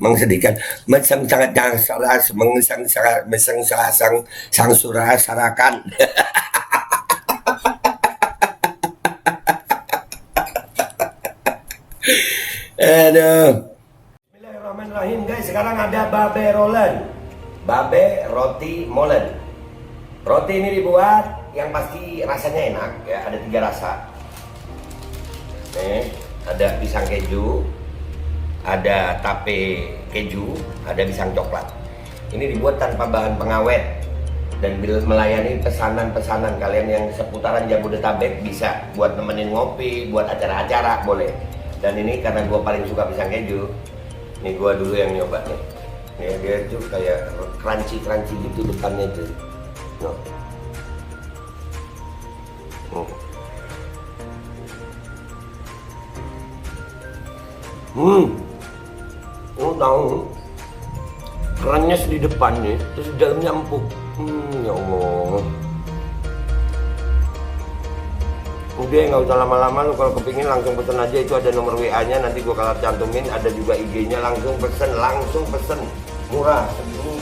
Mengsedihkan, mengsang-sarakan. Aduh. Bismillahirrahmanirrahim guys, sekarang ada babe rolen. Babe roti molen. Roti ini dibuat yang pasti rasanya enak ya, ada 3 rasa. Nih, ada pisang keju, ada tape keju, ada pisang coklat. Ini dibuat tanpa bahan pengawet dan melayani pesanan-pesanan kalian yang seputaran Jabodetabek, bisa buat nemenin ngopi, buat acara-acara boleh. Dan ini karena gue paling suka pisang keju, nih gue dulu yang nyoba nih. Nih dia tuh kayak crunchy gitu depannya tuh. No. Lu tahu kerannya di depannya, terus di dalamnya empuk. Ya Allah. Udah nggak usah lama-lama, lu kalau kepingin langsung pesen aja, itu ada nomor WA-nya, nanti gua kalau cantumin, ada juga IG-nya, langsung pesen, murah. Ini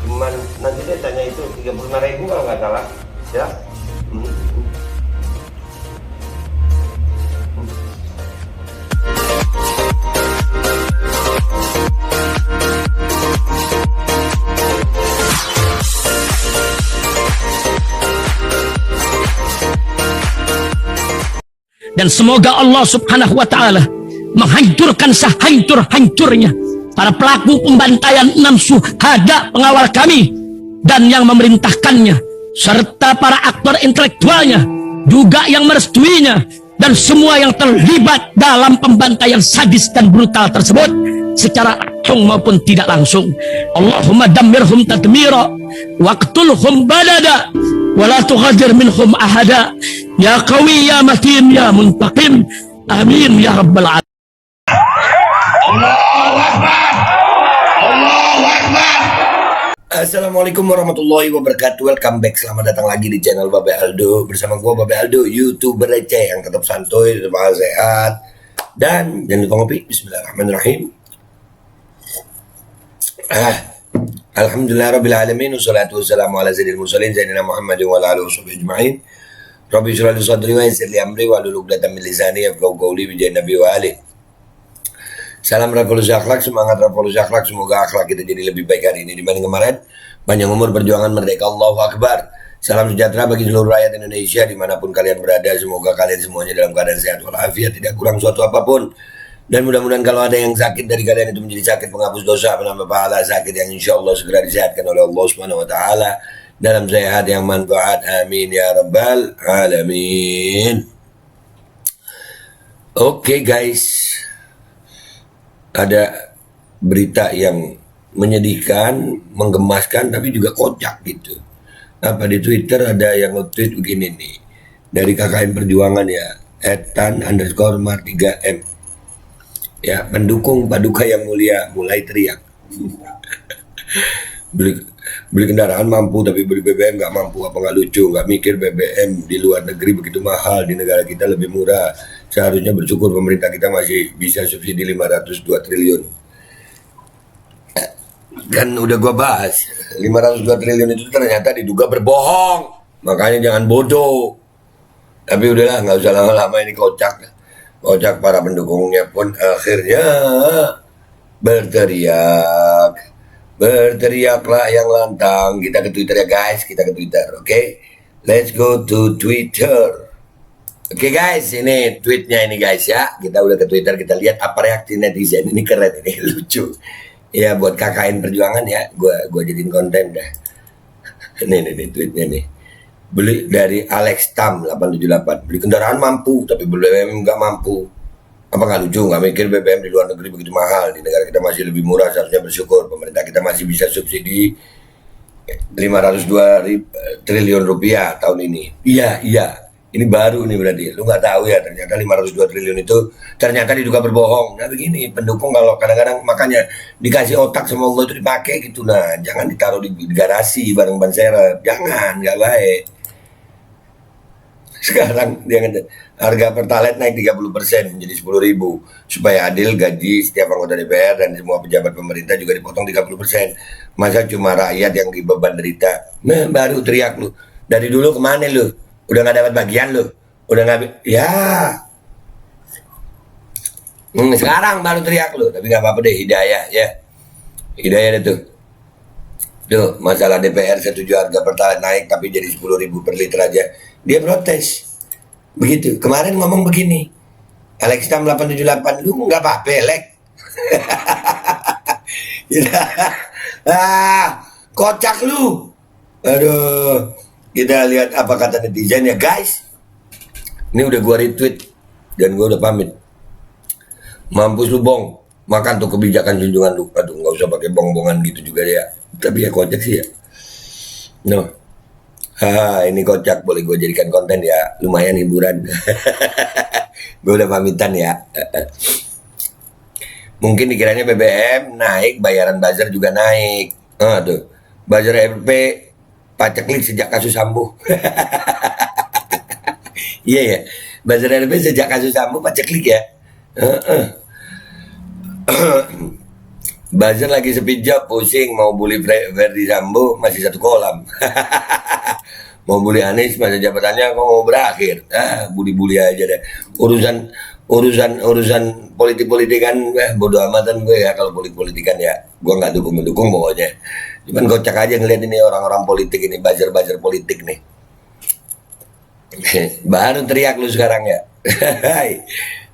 cuman nanti dia tanya itu 35.000 kalau nggak salah, ya. Dan semoga Allah subhanahu wa ta'ala menghancurkan sehancur-hancurnya para pelaku pembantaian 6 syuhada pengawal kami dan yang memerintahkannya, serta para aktor intelektualnya juga yang merestuinya, dan semua yang terlibat dalam pembantaian sadis dan brutal tersebut secara langsung maupun tidak langsung. Allahumma dammirhum tadmira waqtulhum balada wala tughadir minhum ahada ya qawi ya matin ya muntaqim, amin ya rabbal alamin. Allahu Akbar. Allahu Akbar. Assalamualaikum warahmatullahi wabarakatuh. Welcome back, selamat datang lagi di channel Babe Aldo. Bersama gua Babe Aldo, YouTuber receh yang tetap santuy, tetap sehat. Dan jangan lupa ngopi. Bismillahirrahmanirrahim. Alhamdulillah rabbil alamin, wassalatu wassalamu ala sayyidil mursalin sayyidina Muhammadin wa ala alihi washabihi ajma'in. Rabbi shrah li sadri wa yassir li amri wahlul 'uqdatam min lisani yafqahu qawli bi jahi nabi wa ali. Salam revolusi akhlak, semangat revolusi akhlak, semoga akhlak kita jadi lebih baik hari ini dibanding kemarin. Panjang umur, perjuangan, merdeka, Allahu Akbar. Salam sejahtera bagi seluruh rakyat Indonesia dimanapun kalian berada. Semoga kalian semuanya dalam keadaan sehat walafiat, tidak kurang suatu apapun. Dan mudah-mudahan kalau ada yang sakit dari kalian itu menjadi sakit penghapus dosa, penambah pahala, sakit yang insya Allah segera disehatkan oleh Allah Subhanahu Wa Taala dalam sehat yang manfaat. Amin ya rabbal alamin. Oke guys, ada berita yang menyedihkan, menggemaskan, tapi juga kocak gitu. Apa di Twitter ada yang nge-tweet begini nih, dari KKN Perjuangan ya, @_Mar3M. Ya, pendukung Paduka yang mulia mulai teriak. beli kendaraan mampu tapi beli BBM nggak mampu, apa nggak lucu? Nggak mikir BBM di luar negeri begitu mahal, di negara kita lebih murah. Seharusnya bersyukur pemerintah kita masih bisa subsidi 502 triliun. Kan udah gua bahas, 502 triliun itu ternyata diduga berbohong. Makanya jangan bodoh. Tapi udahlah, nggak usah lama-lama, ini kocak. Kocak, para pendukungnya pun akhirnya berteriak. Berteriaklah yang lantang. Kita ke Twitter ya guys, kita ke Twitter, oke? Let's go to Twitter. Oke guys, ini tweetnya ini guys ya. Kita udah ke Twitter, kita lihat apa reaksi netizen. Ini keren, ini lucu. Ya buat KKN Perjuangan ya, gua jadiin konten dah. Nih tweetnya nih. Beli dari Alex Tam 878, beli kendaraan mampu tapi BBM nggak mampu, apa nggak lucu? Nggak mikir BBM di luar negeri begitu mahal, di negara kita masih lebih murah. Seharusnya bersyukur pemerintah kita masih bisa subsidi 502 triliun rupiah tahun ini. Iya, ini baru nih berarti. Lu nggak tahu ya, ternyata 502 triliun itu ternyata diduga berbohong. Nah begini, pendukung kalau kadang-kadang makanya dikasih otak sama Allah itu dipakai gitu. Nah jangan ditaruh di garasi bareng ban serep, jangan, nggak baik. Sekarang dia harga Pertalite naik 30% menjadi 10.000 supaya adil gaji setiap anggota DPR dan semua pejabat pemerintah juga dipotong 30%. Masa cuma rakyat yang dibeban derita? Nah, baru teriak lu. Dari dulu kemana lu? Udah nggak dapat bagian lu? Udah nggak ya. Sekarang baru teriak lu, tapi nggak apa-apa deh, hidayah ya. Hidayah deh tuh. Tuh, masalah DPR setuju harga Pertalite naik tapi jadi 10.000 per liter aja. Dia protes. Begitu. Kemarin ngomong begini. Alex Tam 878, lu nggak apa-apa, Lek. Kocak lu. Aduh. Kita lihat apa kata netizen ya, guys. Ini udah gua retweet dan gua udah pamit. Mampus lu, Bong. Makan tuh kebijakan junjungan lu. Aduh, nggak usah pakai bong-bongan gitu juga ya. Tapi ya kocak sih ya. No. Ini kocak, boleh gue jadikan konten ya. Lumayan hiburan. Gue udah pamitan ya. Mungkin dikiranya BBM naik, bayaran buzzer juga naik. Tuh. Buzzer RP paceklik sejak kasus Sambo. Iya ya. Buzzer RP sejak kasus Sambo paceklik ya. Buzzer lagi sepi job, pusing mau bully Verdi Sambo masih satu kolam. Mau bully Anies masa jabatannya kok mau berakhir. Bully-bully aja deh. Urusan politik-politikan bodo amatan gue ya, kalau politik-politikan ya. Gue nggak dukung pokoknya. Cuman kocak aja ngeliat ini orang-orang politik ini, buzzer politik nih. Baru teriak lu sekarang ya.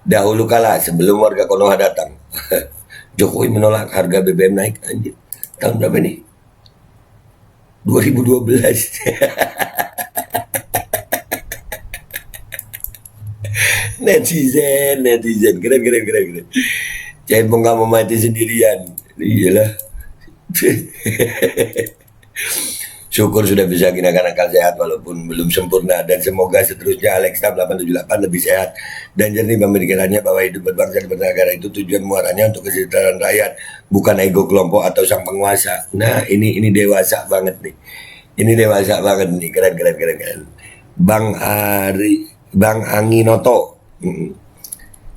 Dahulu kala sebelum warga Konoha datang. Jokowi menolak harga BBM naik, anjir. Tahun berapa nih? 2012. netizen keren. Cebong gak mau mati sendirian. Iyalah. Syukur sudah bisa gunakan akal sehat walaupun belum sempurna, dan semoga seterusnya Alex Tam 878 lebih sehat dan jernih pemikirannya bahwa hidup berbangsa dan bernegara itu tujuan muaranya untuk kesejahteraan rakyat, bukan ego kelompok atau sang penguasa. Nah, ini dewasa banget nih. Ini dewasa banget nih, keren. Bang Anginoto.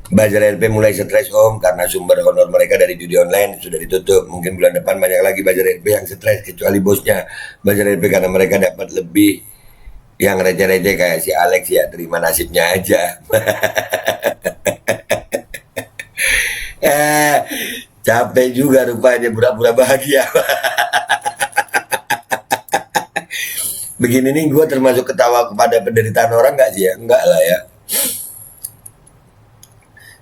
Buzzer RP mulai stres om karena sumber honor mereka dari judi online sudah ditutup. Mungkin bulan depan banyak lagi buzzer RP yang stres kecuali bosnya buzzer RP karena mereka dapat lebih. Yang receh-receh kayak si Alex ya terima nasibnya aja. Capek juga rupanya pura-pura bahagia. Begini nih gue termasuk ketawa kepada penderitaan orang nggak sih ya? Enggak lah ya.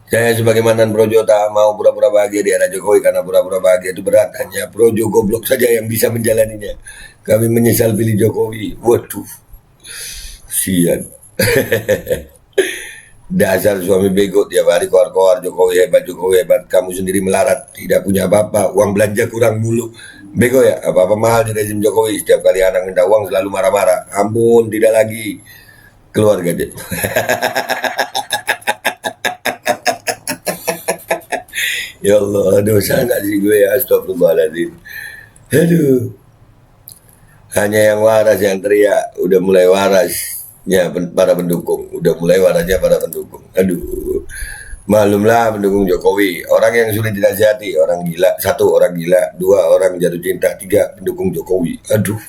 Saya sebagai mantan Projo tak mau pura-pura bahagia di era Jokowi karena pura-pura bahagia itu berat. Hanya Projo goblok saja yang bisa menjalaninya. Kami menyesal pilih Jokowi. Waduh, sian. Dasar suami bego tiap hari koar-koar Jokowi hebat. Kamu sendiri melarat, tidak punya apa-apa. Uang belanja kurang mulu. Bego ya, apa-apa mahal di rezim Jokowi. Setiap kali anak minta uang selalu marah-marah. Ampun, tidak lagi. Keluar gadget. Ya Allah, dosa nggak sih gue ya, astagfirullahaladzim. Aduh. Hanya yang waras yang teriak, udah mulai warasnya para pendukung, udah mulai warasnya para pendukung. Aduh. Malumlah pendukung Jokowi, orang yang sulit dinasihati, orang gila, 1 orang gila, 2 orang jatuh cinta, 3 pendukung Jokowi. Aduh.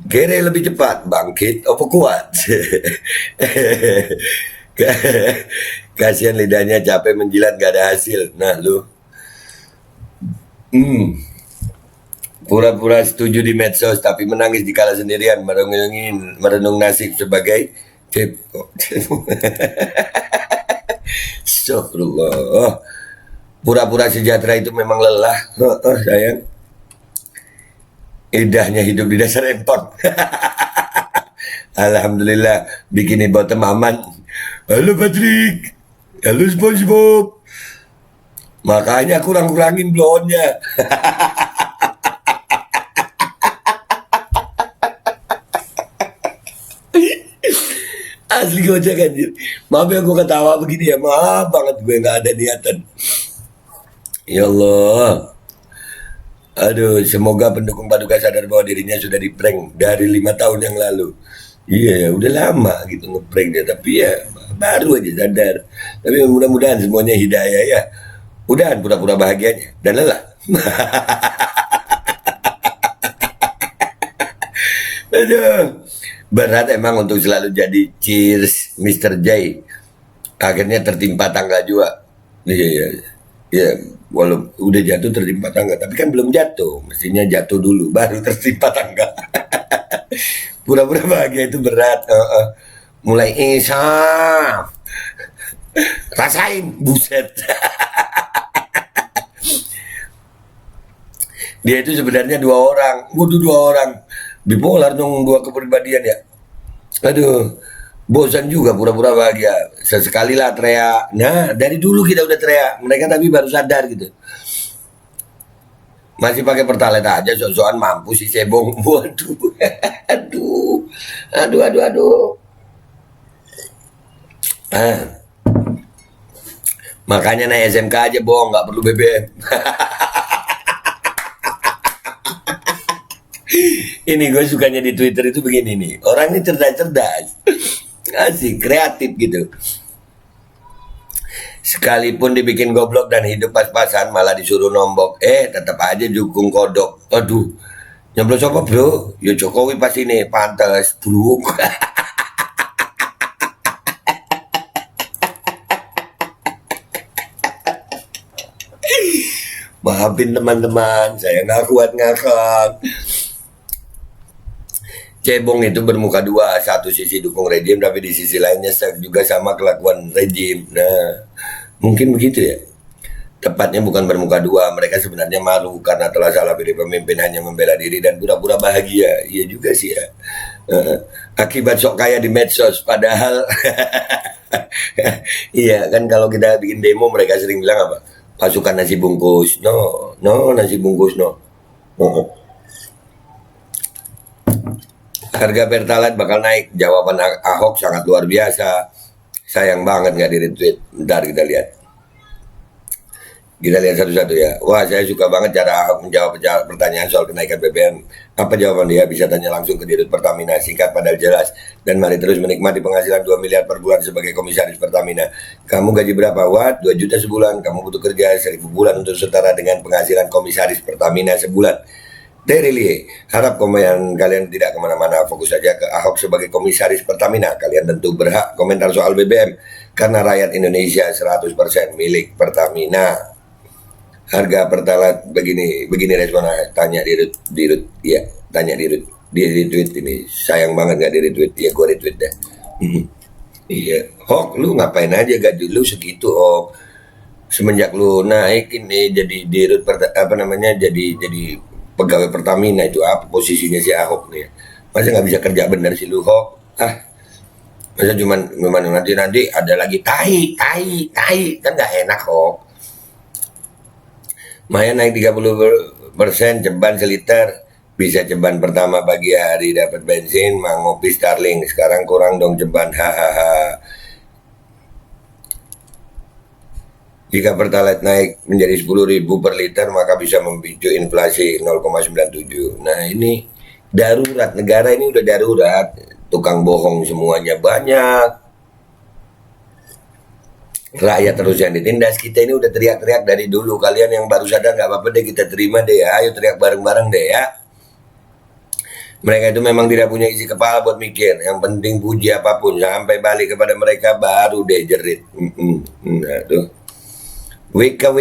Kere lebih cepat, bangkit apa kuat? Kasihan lidahnya capek menjilat gak ada hasil. Nah lu pura-pura setuju di medsos tapi menangis di kala sendirian, merenung nasib sebagai cebong. Astagfirullah. Pura-pura sejahtera itu memang lelah, sayang. Indahnya hidup di dasar empon. Alhamdulillah bikin bottom aman. Halo Patrick. Halo SpongeBob. Makanya kurangin blonnya. Asli gocek anjir. Maaf ya gue ketawa begini ya. Maaf banget gue gak ada niatan. Ya Allah. Aduh, semoga pendukung Paduka sadar bahwa dirinya sudah di-prank dari 5 tahun yang lalu. Iya, udah lama gitu nge-prank dia, tapi ya baru aja sadar. Tapi mudah-mudahan semuanya hidayah ya. Udahan pura-pura bahagianya dan lelah. Aduh, berat emang untuk selalu jadi cheers Mr. J. Akhirnya tertimpa tangga juga. Iya, iya, iya. Walau udah jatuh tertimpa tangga, tapi kan belum jatuh. Mestinya jatuh dulu, baru tertimpa tangga. Pura-pura bahagia itu berat. Mulai insaf. Rasain, buset. Dia itu sebenarnya dua orang. Waduh, dua orang. Bipolar dong, dua kepribadian ya. Aduh, bosan juga pura-pura bahagia. Sesekali lah teriak. Nah, dari dulu kita udah teriak. Mereka tapi baru sadar gitu. Masih pakai pertalite aja, sok-sokan mampu si cebong. Waduh, aduh, aduh. Makanya naik SMK aja, Bong. Nggak perlu BBM. Ini gue sukanya di Twitter itu begini nih. Orang ini cerdas-cerdas. Asik, kreatif gitu. Sekalipun dibikin goblok dan hidup pas-pasan malah disuruh nombok. Tetap aja dukung kodok. Aduh. Nyoblos apa bro? Ya Jokowi pas ini. Pantes. Bro. Maafin teman-teman. Saya nggak kuat ngakak. Cebong itu bermuka dua, satu sisi dukung rejim tapi di sisi lainnya juga sama kelakuan rejim. Nah, mungkin begitu ya. Tepatnya bukan bermuka dua, mereka sebenarnya malu karena telah salah pilih pemimpin hanya membela diri dan pura-pura bahagia. Iya juga sih ya. Akibat sok kaya di medsos, padahal iya kan kalau kita bikin demo mereka sering bilang apa? Pasukan nasi bungkus, no nasi bungkus no. Harga Pertalite bakal naik. Jawaban Ahok sangat luar biasa. Sayang banget nggak di-retweet. Bentar kita lihat. Kita lihat satu-satu ya. Wah, saya suka banget cara Ahok menjawab pertanyaan soal kenaikan BBM. Apa jawaban dia? Bisa tanya langsung ke Dirut Pertamina. Singkat padahal jelas. Dan mari terus menikmati penghasilan 2 miliar per bulan sebagai komisaris Pertamina. Kamu gaji berapa? Watt? 2 juta sebulan. Kamu butuh kerja 1.000 bulan untuk setara dengan penghasilan komisaris Pertamina sebulan. Really, harap kalian tidak kemana-mana, fokus saja ke Ahok sebagai komisaris Pertamina. Kalian tentu berhak komentar soal BBM, karena rakyat Indonesia 100% milik Pertamina. Harga Pertalite begini responnya, tanya Dirut, ya, tanya Dirut. Dia retweet ini, sayang banget gak di retweet, ya gue retweet deh. Iya, Hok, lu ngapain aja gaji lu segitu, Hok? Semenjak lu naik ini jadi Dirut jadi pegawai Pertamina itu apa posisinya si Ahok nih? Masa nggak bisa kerja bener sih lu, Hok? Masa cuman nanti ada lagi tai kan nggak enak, Hok. Maya naik 30% ceban seliter, bisa ceban pertama pagi hari dapat bensin, mau ngopi Starling, sekarang kurang dong ceban, hahaha. Jika Pertalite naik menjadi 10.000 per liter, maka bisa memicu inflasi 0,97. Nah ini darurat, negara ini udah darurat. Tukang bohong semuanya banyak. Rakyat terus yang ditindas. Kita ini udah teriak-teriak dari dulu. Kalian yang baru sadar nggak apa-apa deh, kita terima deh ya. Ayo teriak bareng-bareng deh ya. Mereka itu memang tidak punya isi kepala buat mikir. Yang penting puji apapun. Sampai balik kepada mereka baru deh jerit. Nah tuh. Wika,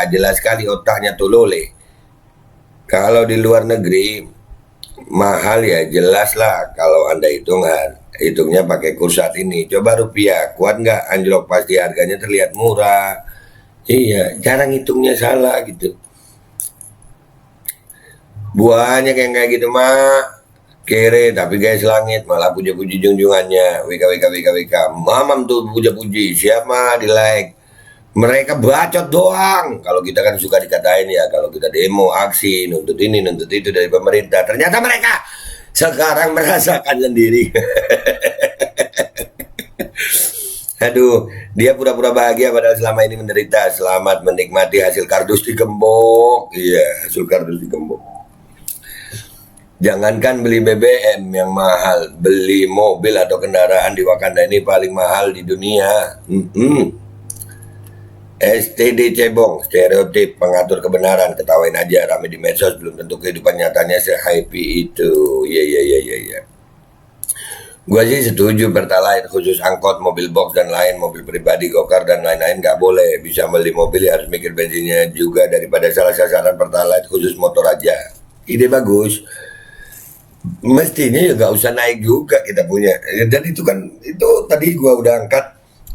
jelas sekali otaknya tolole. Kalau di luar negeri mahal ya jelas lah. Kalau Anda hitungnya pakai kurs saat ini. Coba rupiah, kuat nggak anjlok? Pasti harganya terlihat murah. Iya, jarang hitungnya salah gitu. Banyak yang kayak gitu mah kere tapi guys langit malah puja-puji junjungannya. Wika. Mamam tuh puja-puji, siapa di like. Mereka bacot doang. Kalau kita kan suka dikatain ya, kalau kita demo, aksi, nuntut ini, nuntut itu dari pemerintah. Ternyata mereka sekarang merasakan sendiri. Aduh, dia pura-pura bahagia padahal selama ini menderita. Selamat menikmati hasil kardus di gembok. Iya, hasil kardus di gembok. Jangankan beli BBM yang mahal, beli mobil atau kendaraan di Wakanda ini paling mahal di dunia. STD cebong, stereotip, pengatur kebenaran, ketawain aja, rame di medsos, belum tentu kehidupan nyatanya se-happy itu. Iya. Gua sih setuju Pertalite, khusus angkot, mobil box dan lain, mobil pribadi, gokar dan lain-lain nggak boleh. Bisa beli mobil ya harus mikir bensinnya juga daripada salah sasaran Pertalite khusus motor aja. Ide bagus. Mestinya ya nggak usah naik juga kita punya. Dan itu kan, itu tadi gua udah angkat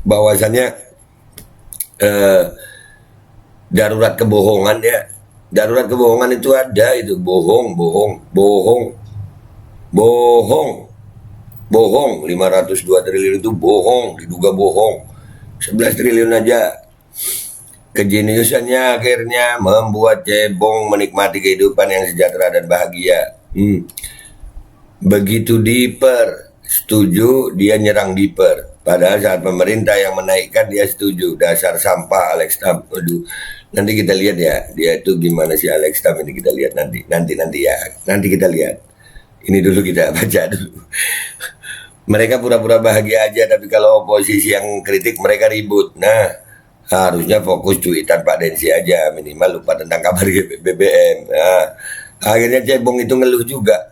bahwasannya darurat kebohongan ya. Darurat kebohongan itu ada, itu bohong. Bohong, 502 triliun itu bohong, diduga bohong. 11 triliun aja. Kejeniusannya akhirnya membuat cebong menikmati kehidupan yang sejahtera dan bahagia. Begitu Diper setuju, dia nyerang Diper. Padahal saat pemerintah yang menaikkan dia setuju. Dasar sampah Alex Tam. Aduh, nanti kita lihat ya, dia itu gimana sih Alex Tam ini, kita lihat nanti ya. Nanti kita lihat. Ini dulu kita baca dulu. Mereka pura-pura bahagia aja, tapi kalau oposisi yang kritik mereka ribut. Nah, harusnya fokus cuitan Pak Densi aja, minimal lupa tentang kabar BBM. Nah, akhirnya cebong itu ngeluh juga.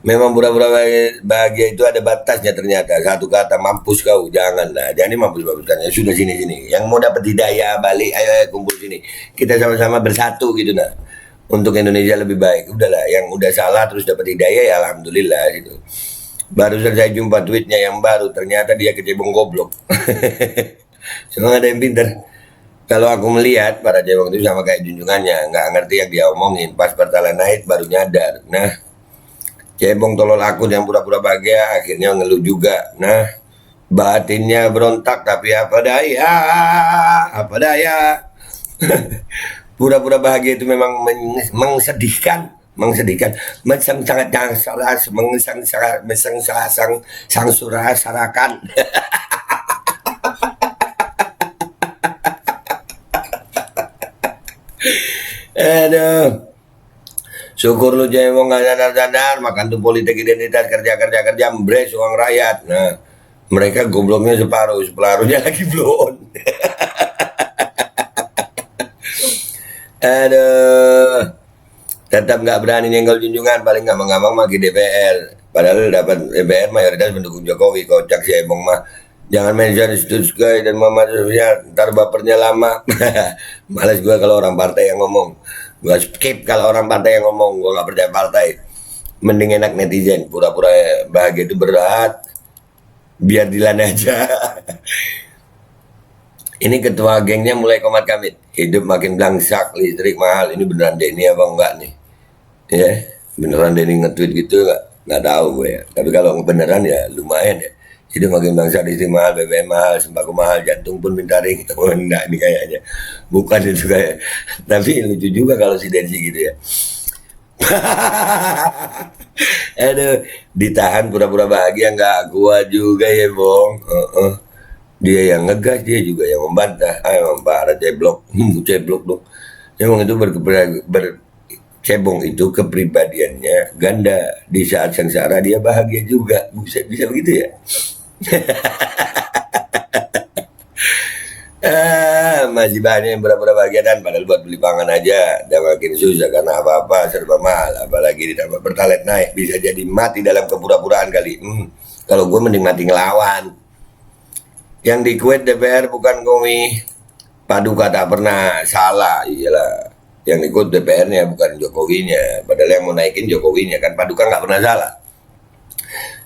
Memang pura-pura bahagia itu ada batasnya ternyata. Satu kata, mampus kau, janganlah. Jangan mampus-mampuskan. Ya sudah, sini. Yang mau dapat hidayah balik, ayo kumpul sini. Kita sama-sama bersatu gitu nah. Untuk Indonesia lebih baik. Udahlah, yang udah salah terus dapat hidayah ya alhamdulillah gitu. Baru saya jumpa tweetnya yang baru, ternyata dia kecebong goblok. Memang ada yang pinter. Kalau aku melihat para cebong itu sama kayak junjungannya, nggak ngerti yang dia omongin. Pas Pertalite naik baru nyadar. Nah, cebong tolol akun yang pura-pura bahagia akhirnya ngeluh juga. Nah, batinnya berontak tapi apa daya. Pura-pura bahagia itu memang mengsedihkan, mengsarakan. Aduh, syukur lu cebong gak sadar-sadar, makan tuh politik identitas, kerja, embres uang rakyat. Nah, mereka gobloknya separuhnya lagi blow on. Aduh, tetap nggak berani nyenggol junjungan, paling gampang maki DPR. Padahal dapat DPR mayoritas mendukung Jokowi. Kocak si Ebong mah. Jangan mention Stutsky dan Muhammad Sofyan, ntar bapernya lama. Males gue kalau orang partai yang ngomong. Gue skip kalau orang partai yang ngomong. Gue nggak percaya partai. Mending enak netizen. Pura-pura bahagia itu berat. Biar dilan aja. Ini ketua gengnya mulai komat kamit. Hidup makin blangsak, listrik mahal. Ini beneran Denny apa enggak nih? Ya, beneran Denny nge-tweet gitu nggak tahu gue ya. Tapi kalau beneran ya lumayan ya. Hidup makin blangsak, listrik mahal, BBM mahal, sembako mahal, jantung pun minta ring. Oh enggak nih kayaknya. Bukan itu kayak. Tapi lucu juga kalau si Denny gitu ya. Aduh, ditahan pura-pura bahagia nggak kuat juga ya, Bong. Dia yang ngegas, dia juga yang membantah. Emang parah ceblok dong. Emang itu cebong itu kepribadiannya ganda. Di saat sengsara dia bahagia juga. Bisa begitu ya. Masih banyak yang pura-pura bahagia dan padahal buat beli pangan aja udah makin susah karena apa-apa serba mahal, apalagi ditambah Pertalite naik, bisa jadi mati dalam kepura-puraan kali. Kalau gue mending mati ngelawan. Yang di Kuwait DPR bukan Komi. Paduka tak pernah salah, iyalah. Yang ikut DPR-nya bukan Jokowinya. Padahal yang mau naikin Jokowinya kan. Paduka nggak pernah salah.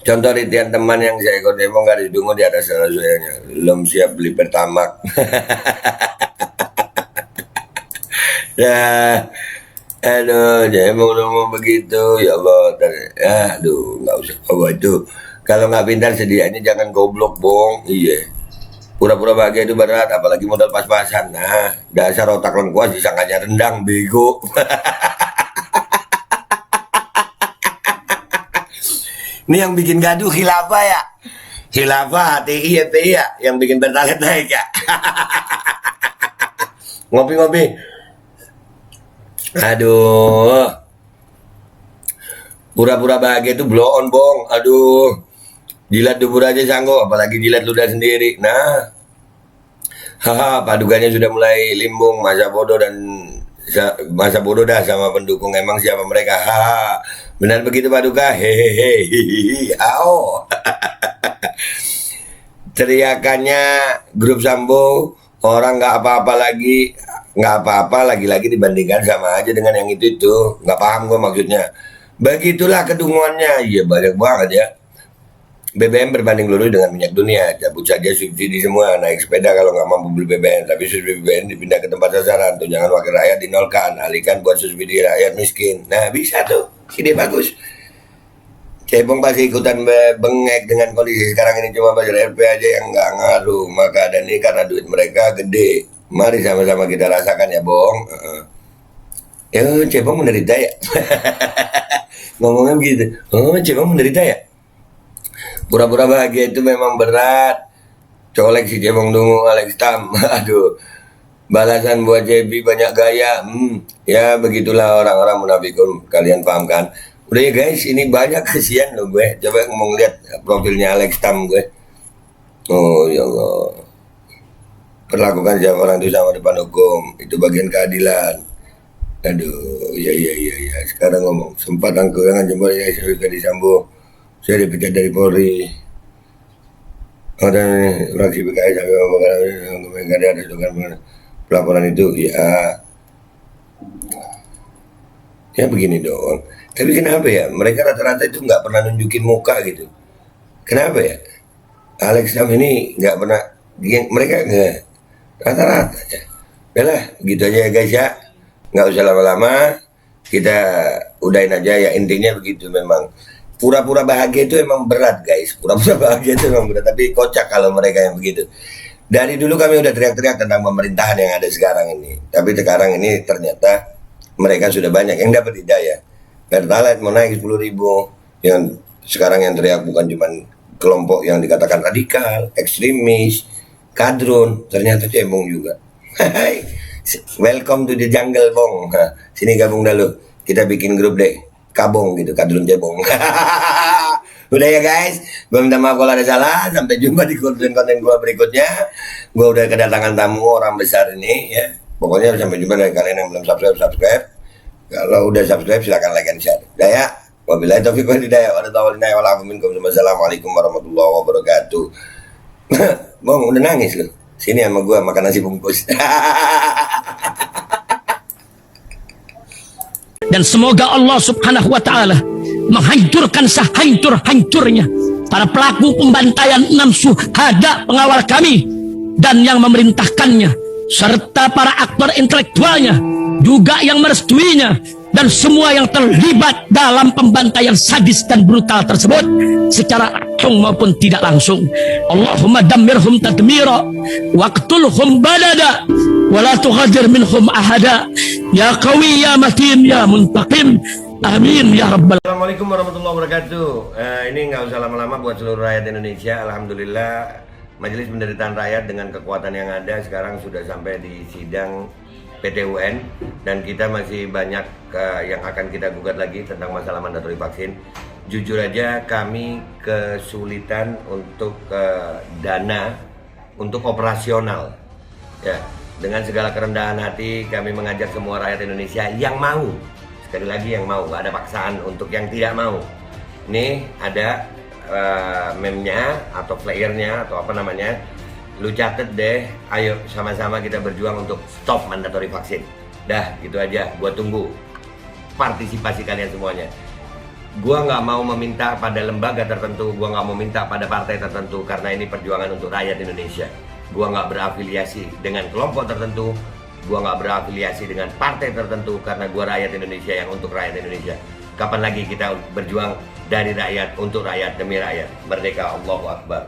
Contoh ritian teman yang saya ikut demo nggak didungu di atas sesuainya. Belum siap beli pertamak. Nah, aduh, demo begitu, ya Allah. Aduh, nggak usah bawa itu. Kalau nggak pintar sedianya jangan goblok, Bong. Iya. Pura-pura bahagia itu berat, apalagi modal pas-pasan. Nah, dasar otak lengkuas disangkanya rendang, bego. Ini yang bikin gaduh khilafah ya. Hilafah, HTI, FPI ya, yang bikin pertalite naik ya. Ngopi-ngopi. Aduh. Pura-pura bahagia itu blow on, Bong. Aduh. Jilat dubur aja sanggup, apalagi jilat ludah sendiri. Nah. Haha, padukannya sudah mulai limbung, masa bodoh dah sama pendukung. Emang siapa mereka? Haha. Benar begitu Paduka? Hehehe. Ao. Teriakannya grup Sambo, orang nggak apa-apa lagi, lagi dibandingkan sama aja dengan yang itu, nggak paham gue maksudnya. Begitulah kedunguannya, iya banyak banget ya. BBM berbanding lurus dengan minyak dunia, cabut saja subsidi semua, naik sepeda kalau nggak mampu beli BBM, tapi subsidi BBM dipindah ke tempat sasaran, tuh jangan wakil rakyat dinolkan, alihkan buat subsidi rakyat miskin. Nah bisa tuh, ide bagus. Cebong pasti ikutan bengek dengan kondisi sekarang ini, cuma bayar RP aja yang nggak ngaruh. Maka dan ini karena duit mereka gede. Mari sama-sama kita rasakan ya, Bong. Ya, Cebong menderita ya. Ngomongnya begitu. Oh, Cebong menderita ya. Pura-pura bahagia itu memang berat. Colek si Cebong dungu Alex Tam. Aduh. Balasan buat Cebi banyak gaya. Ya begitulah orang-orang munafikun. Kalian paham kan? Udah ya guys, ini banyak kesian loh gue. Coba ngomong lihat profilnya Alex Tam gue. Oh ya Allah. Perlakukan siapa orang itu sama depan hukum. Itu bagian keadilan. Aduh, ya. Sekarang ngomong. Sempat angkuran jempolnya saya sudah disambung. Saya dipecat dari Polri. Oh dan fraksi PKS sampai ada pelaporan itu. Ya begini dong. Tapi kenapa ya mereka rata-rata itu nggak pernah nunjukin muka gitu? Kenapa ya? Alex Sam ini nggak pernah, mereka nggak rata-rata ya. Udah gitu aja ya guys ya. Nggak usah lama-lama. Kita udahin aja ya, intinya begitu memang. Pura-pura bahagia itu emang berat guys. Pura-pura bahagia itu emang berat. Tapi kocak kalau mereka yang begitu. Dari dulu kami udah teriak-teriak tentang pemerintahan yang ada sekarang ini. Tapi sekarang ini ternyata mereka sudah banyak yang dapat hidayah. Pertalite mau naik 10.000. Yang sekarang yang teriak bukan cuma kelompok yang dikatakan radikal, ekstremis, kadrun, ternyata Cebong juga. Welcome to the jungle, Bong. Sini gabung dulu. Kita bikin grup deh. Kabong gitu, kadrun Cebong. Udah ya guys, gue minta maaf kalau ada salah. Sampai jumpa di konten-konten gue berikutnya. Gue udah kedatangan tamu orang besar ini ya. Pokoknya sampai jumpa dari kalian yang belum subscribe. Kalau udah subscribe silakan like and share. Udah ya. Wabillahi taufiq wal hidayah. Wassalamualaikum warahmatullahi wabarakatuh. Bong udah nangis loh. Sini sama gua makan nasi bungkus. Dan semoga Allah subhanahu wa ta'ala menghancurkan sehancur-hancurnya para pelaku pembantaian 6 syuhada pengawal kami dan yang memerintahkannya, serta para aktor intelektualnya juga yang merestuinya, dan semua yang terlibat dalam pembantaian sadis dan brutal tersebut secara langsung maupun tidak langsung. Allahumma dammirhum tadmira waqtulhum balada wala tughadir minhum ahada ya qawi ya matin ya muntaqim amin ya rabbal. Assalamualaikum warahmatullahi wabarakatuh. Ini nggak usah lama-lama buat seluruh rakyat Indonesia. Alhamdulillah Majelis Penderitaan Rakyat dengan kekuatan yang ada sekarang sudah sampai di sidang PT UN, dan kita masih banyak yang akan kita gugat lagi tentang masalah mandatori vaksin. Jujur aja kami kesulitan untuk dana untuk operasional ya. Dengan segala kerendahan hati kami mengajak semua rakyat Indonesia yang mau, sekali lagi yang mau, gak ada paksaan untuk yang tidak mau. Ini ada meme-nya atau flyernya atau apa namanya, lu catet deh, ayo sama-sama kita berjuang untuk stop mandatori vaksin. Dah gitu aja, gua tunggu partisipasi kalian semuanya. Gua nggak mau meminta pada lembaga tertentu, gua nggak mau minta pada partai tertentu, karena ini perjuangan untuk rakyat Indonesia. Gua nggak berafiliasi dengan kelompok tertentu, gua nggak berafiliasi dengan partai tertentu, karena gua rakyat Indonesia yang untuk rakyat Indonesia. Kapan lagi kita berjuang dari rakyat untuk rakyat demi rakyat? Merdeka, Allahu Akbar.